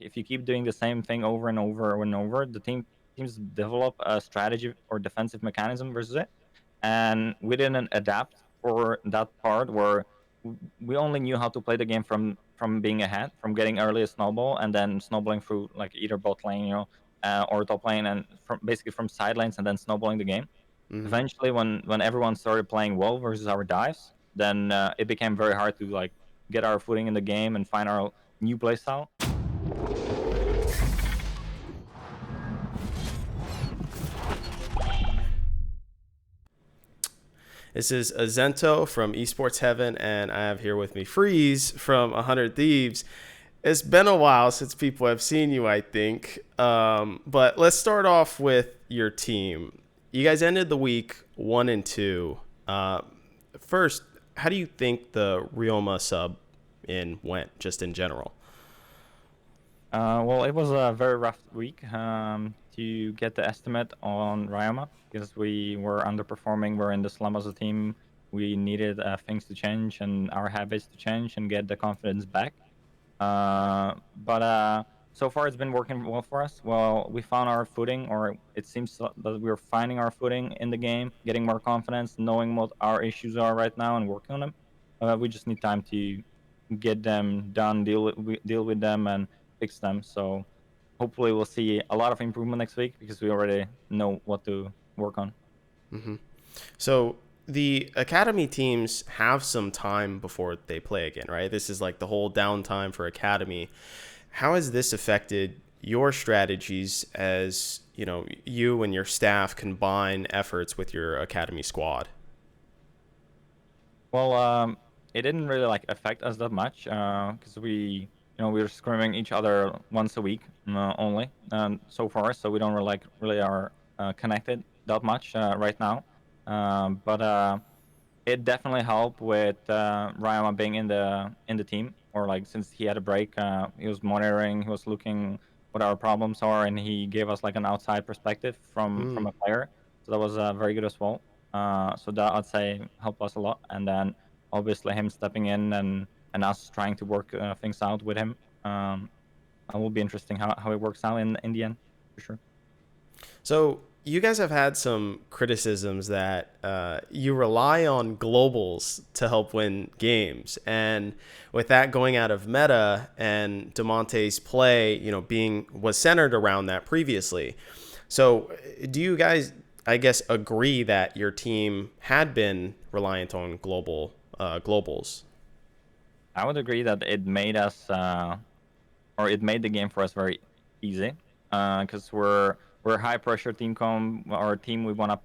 if you keep doing the same thing over and over and over, the teams develop a strategy or defensive mechanism versus it, and we didn't adapt for that part where we only knew how to play the game from being ahead, from getting early a snowball and then snowballing through like either bot lane, or top lane, and from basically from side lanes and then snowballing the game. Hmm. Eventually, when everyone started playing well versus our dives, then it became very hard to like get our footing in the game and find our new playstyle. This is Azento from Esports Heaven, and I have here with me Freeze from 100 Thieves. It's been a while since people have seen you, I think. But let's start off with your team. You guys ended the week 1-2. First, how do you think the Ry0ma sub in went, just in general? Well, it was a very rough week to get the estimate on Ry0ma because we were underperforming. We're in the slum as a team. We needed things to change and our habits to change and get the confidence back. But so far, it's been working well for us. Well, we found our footing, or it seems that we're finding our footing in the game, getting more confidence, knowing what our issues are right now, and working on them. We just need time to get them done, deal with them, and fix them. So hopefully, we'll see a lot of improvement next week because we already know what to work on. Hmm. So the academy teams have some time before they play again, right? This is like the whole downtime for academy. How has this affected your strategies as you and your staff combine efforts with your academy squad? Well, it didn't really like affect us that much because we were scrimming each other once a week only so far, so we don't really are connected that much right now. But it definitely helped with Ry0ma being in the team, or like since he had a break, he was monitoring, he was looking what our problems are, and he gave us like an outside perspective from Mm. a player. So that was very good as well. So that I'd say helped us a lot, and then obviously him stepping in and us trying to work things out with him. It will be interesting how it works out in the end for sure. So you guys have had some criticisms that you rely on globals to help win games, and with that going out of meta and Demonte's play, being was centered around that previously. So do you guys, I guess, agree that your team had been reliant on globals? I would agree that it made us or it made the game for us very easy because we're a high pressure team. Our team, we want to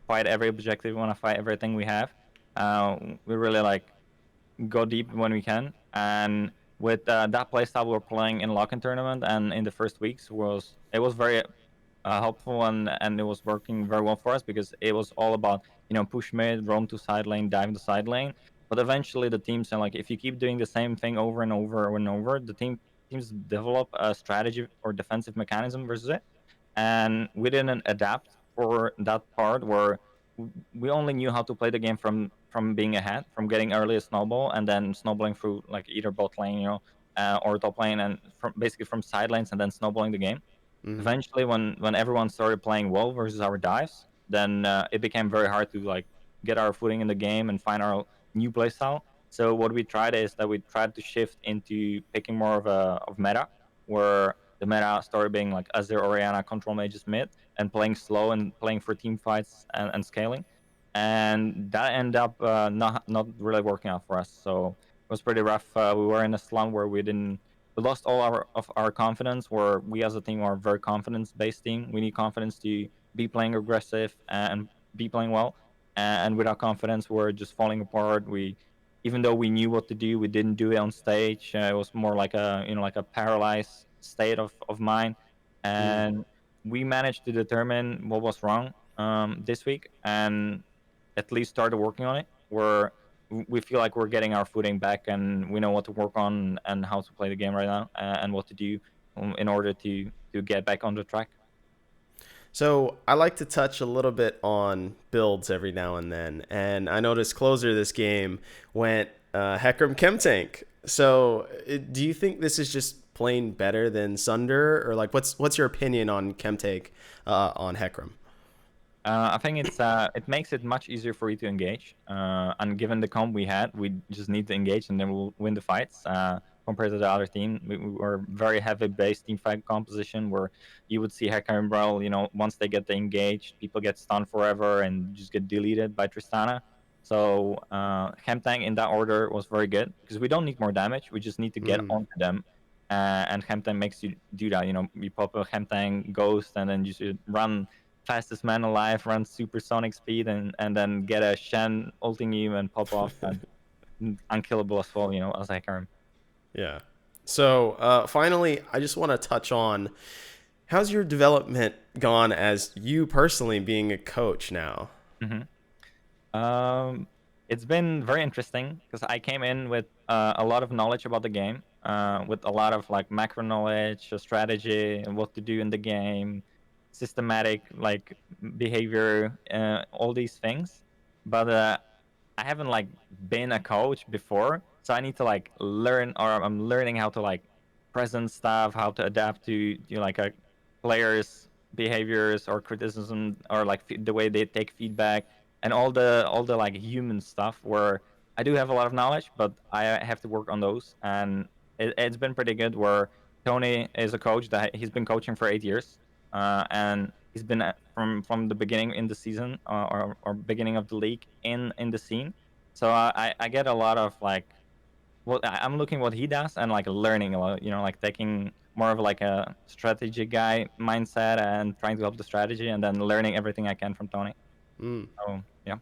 fight every objective, we want to fight everything we have. We really like go deep when we can, and with that playstyle we're playing in lock-in tournament and in the first weeks was very helpful, and it was working very well for us because it was all about push mid, roam to side lane, dive to side lane. But eventually the teams, and like if you keep doing the same thing over and over and over, the teams develop a strategy or defensive mechanism versus it, and we didn't adapt for that part where we only knew how to play the game from being ahead, from getting early a snowball and then snowballing through like either bot lane, or top lane, and from basically from side lanes and then snowballing the game. Hmm. Eventually, when everyone started playing well versus our dives, then it became very hard to like get our footing in the game and find our new playstyle. So what we tried is that we tried to shift into picking more of meta, where the meta started being like Azir, Orianna, control mages mid, and playing slow and playing for team fights and scaling. And that ended up not really working out for us. So it was pretty rough. We were in a slump where we lost all of our confidence. Where we as a team are a very confidence based team. We need confidence to be playing aggressive and be playing well. And without confidence, we're just falling apart. Even though we knew what to do, we didn't do it on stage. It was more like a paralyzed state of mind. Mm. And we managed to determine what was wrong this week, and at least started working on it. We feel like we're getting our footing back, and we know what to work on and how to play the game right now, and what to do in order to get back on the track. So I like to touch a little bit on builds every now and then, and I noticed closer this game went Hecarim Chemtank. So do you think this is just playing better than Sunder, or like what's your opinion on Chemtake on Hecarim? I think it makes it much easier for you to engage. And given the comp we had, we just need to engage, and then we'll win the fights. Compared to the other team, we were very heavy based team fight composition, where you would see Hacker and Brawl. Once they get engaged, people get stunned forever and just get deleted by Tristana. So Hemtang in that order was very good because we don't need more damage. We just need to get Mm. onto them. And Hemtang makes you do that. You pop a Hemtang Ghost and then you should run fastest man alive, run supersonic speed, and then get a Shen ulting you and pop off and unkillable as well, as I can. Yeah. So finally, I just want to touch on how's your development gone as you personally being a coach now? Um, it's been very interesting because I came in with a lot of knowledge about the game, with a lot of like macro knowledge, strategy, and what to do in the game, systematic like behavior, all these things. But I haven't like been a coach before, so I need to like learn, or I'm learning how to like present stuff, how to adapt to like a players' behaviors or criticism, or like the way they take feedback, and all the like human stuff. Where I do have a lot of knowledge, but I have to work on those, and it's been pretty good. Where Tony is a coach that he's been coaching for 8 years, and he's been from the beginning in the season, or beginning of the league in the scene. So I get a lot of like I'm looking what he does and like learning a lot. Like taking more of like a strategy guy mindset and trying to help the strategy, and then learning everything I can from Tony. Mm. So yeah.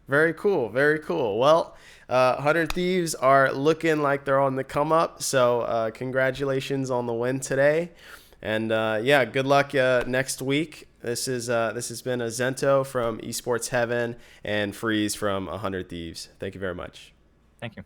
Very cool. Very cool. Well, 100 Thieves are looking like they're on the come up. So congratulations on the win today. And yeah, good luck next week. This has been a Zento from Esports Heaven and Freeze from 100 Thieves. Thank you very much. Thank you.